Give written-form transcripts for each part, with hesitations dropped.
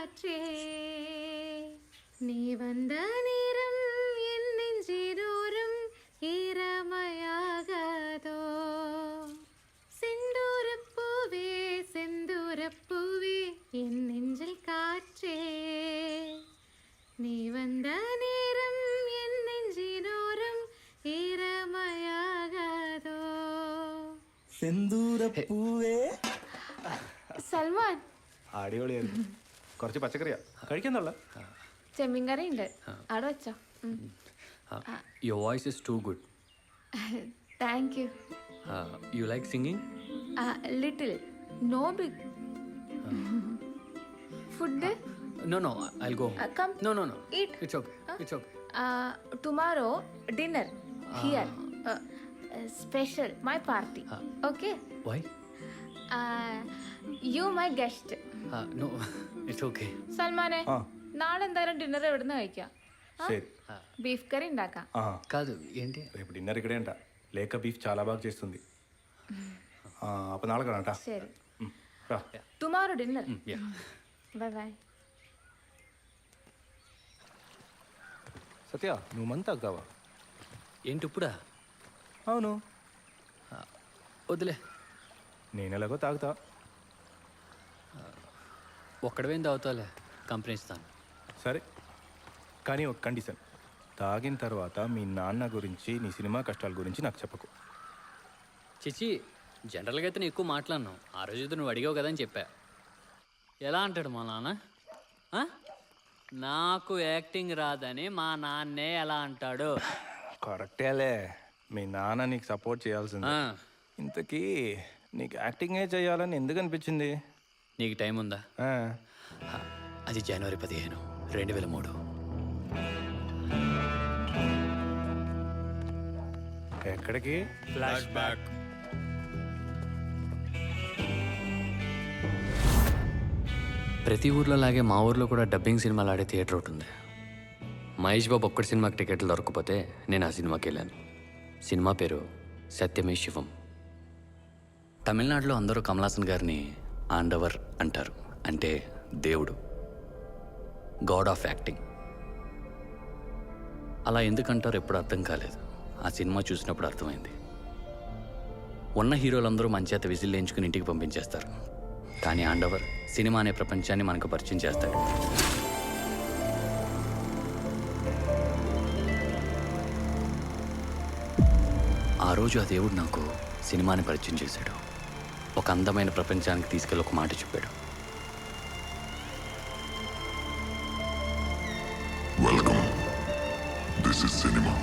காற்றே நீ வந்த நேரம் என் நெஞ்சினோரம் ஈரமையாகாதோ செந்தூரப்பூவே செந்தூரப்பூவே என் நெஞ்சில் காற்றே நீ வந்த நேரம் என் நெஞ்சினோரம் ஈரமையாகாதோ സെന്തൂരപ്പൂവേ. സൽമാൻ അടിപൊളിയായിരുന്നു. കുറച്ച് പച്ചക്കറിയാ കഴിക്കുന്നുള്ള. ചെമ്മീൻ കറി ഉണ്ട് അവിടെ വെച്ചോ. Your voice is too good. Thank you. You like singing? Little no big. Food No, I'll go. come No. eat. It's okay. It's okay. Tomorrow dinner here. Special my party. Okay. Why? You my guest. No, it's okay. സൽമാനെ നാളെ എന്തായാലും dinner എവിടുന്ന് കഴിക്കാം. సరే beef curry ഉണ്ടാക്കാം. కాదు ఏంటి రేపు dinner ఇక్కడే అంట. లేక బీఫ్ చాలా బాగా చేస్తుంది. అప్పుడు నాలుగు అంట. సరే రా. Tomorrow dinner. Yeah. Bye bye. Satya నువ్వు మంత్ తాగుతావా? ఏంటి ఇప్పుడా? అవును. వదిలే, నేను ఎలాగో తాగుతా. ఒక్కడవేం తాగుతాలే, కంపెనీ ఇస్తాను. సరే కానీ ఒక కండిషన్. తాగిన తర్వాత మీ నాన్న గురించి నీ సినిమా కష్టాల గురించి నాకు చెప్పకు. చిచి, జనరల్గా అయితే నేను ఎక్కువ మాట్లాడను. ఆ రోజు అయితే నువ్వు అడిగావు కదా అని చెప్పా. ఎలా అంటాడు మా నాన్న? నాకు యాక్టింగ్ రాదని మా నాన్నే ఎలా అంటాడు? కరెక్టేలే, మీ నాన్న నీకు సపోర్ట్ చేయాల్సింది. ఇంతకీ నీకు యాక్టింగే చేయాలని ఎందుకు అనిపించింది? నీకు టైం ఉందా? అది జనవరి 15, 2003. ఎక్కడికి? Flash back. ప్రతి ఊర్లో లాగే మా ఊర్లో కూడా డబ్బింగ్ సినిమాలు ఆడే థియేటర్ ఒకటి ఉంది. మహేష్ బాబు ఒక్కటి సినిమాకి టికెట్లు దొరకకపోతే నేను ఆ సినిమాకి వెళ్ళాను. సినిమా పేరు సత్యమే శివం. తమిళనాడులో అందరూ కమలాసన్ గారిని ఆండవర్ అంటారు, అంటే దేవుడు, గాడ్ ఆఫ్ యాక్టింగ్. అలా ఎందుకంటారు ఎప్పుడు అర్థం కాలేదు. ఆ సినిమా చూసినప్పుడు అర్థమైంది. ఉన్న హీరోలందరూ మంచేత విజిల్ వేయించుకుని ఇంటికి పంపించేస్తారు, కానీ ఆండవర్ సినిమా అనే ప్రపంచాన్ని మనకు పరిచయం చేస్తాడు. ఆ రోజు ఆ దేవుడు నాకు సినిమాని పరిచయం చేశాడు. ఒక అందమైన ప్రపంచానికి తీసుకెళ్ళి ఒక మాట చెప్పాడు. Welcome, this is cinema.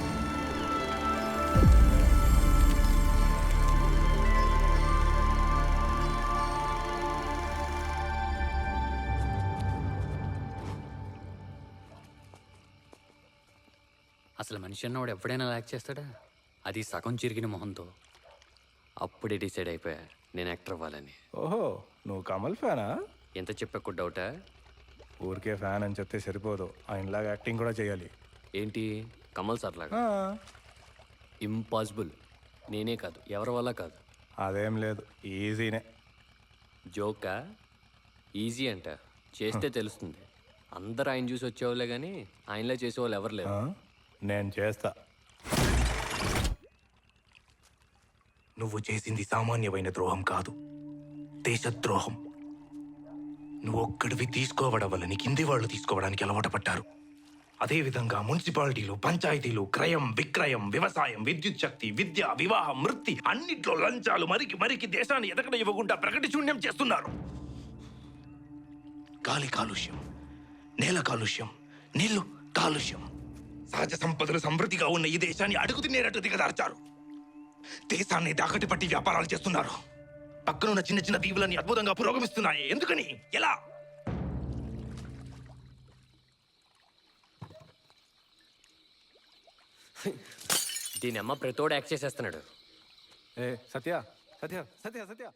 అసలు మనిషి అన్నవాడు ఎప్పుడైనా యాక్ట్ చేస్తాడా? అది సగం చిరిగిన మొహంతో. అప్పుడే డిసైడ్ అయిపోయా నేను యాక్టర్ అవ్వాలని. ఓహో, నువ్వు కమల్ ఫ్యానా? ఎంత చెప్పకు డౌటా? ఊరికే ఫ్యాన్ అని చెప్తే సరిపోదు, ఆయనలాగా యాక్టింగ్ కూడా చేయాలి. ఏంటి కమల్ సార్ లాగా? ఇంపాసిబుల్. నేనే కాదు, ఎవరి వల్ల కాదు. అదేం లేదు, ఈజీనే. జోకా? ఈజీ అంట, చేస్తే తెలుస్తుంది. అందరు ఆయన చూసి వచ్చేవాళ్ళే కానీ ఆయనలా చేసేవాళ్ళు ఎవరు లేరు. నేను చేస్తా. నువ్వు చేసింది సామాన్యమైన ద్రోహం కాదు, దేశద్రోహం. నువ్వు ఒక్కడివి తీసుకోవడం వల్ల నీ కింది వాళ్ళు తీసుకోవడానికి అలవాటు పడ్డారు. అదేవిధంగా మున్సిపాలిటీలు, పంచాయతీలు, క్రయం, విక్రయం, వ్యవసాయం, విద్యుత్ శక్తి, విద్య, వివాహం, వృత్తి అన్నిట్లో లంచాలు మరికి దేశాన్ని ఎదగడ ఇవ్వకుండా ప్రకటి శూన్యం చేస్తున్నారు. గాలి కాలుష్యం, నేల కాలుష్యం, నీళ్లు కాలుష్యం, సహజ సంపదలు సమృద్ధిగా ఉన్న ఈ దేశాన్ని అడుగు తినేటట్టు దిగదార్చారు. దేశాన్ని దాకటి పట్టి వ్యాపారాలు చేస్తున్నారు. పక్కనున్న చిన్న చిన్న దీవులని అద్భుతంగా పురోగమిస్తున్నాయి. ఎందుకని? ఎలా? దీని అమ్మ ప్రతోడు యాక్ట్ చేసేస్తున్నాడు. సత్య సత్య సత్య సత్య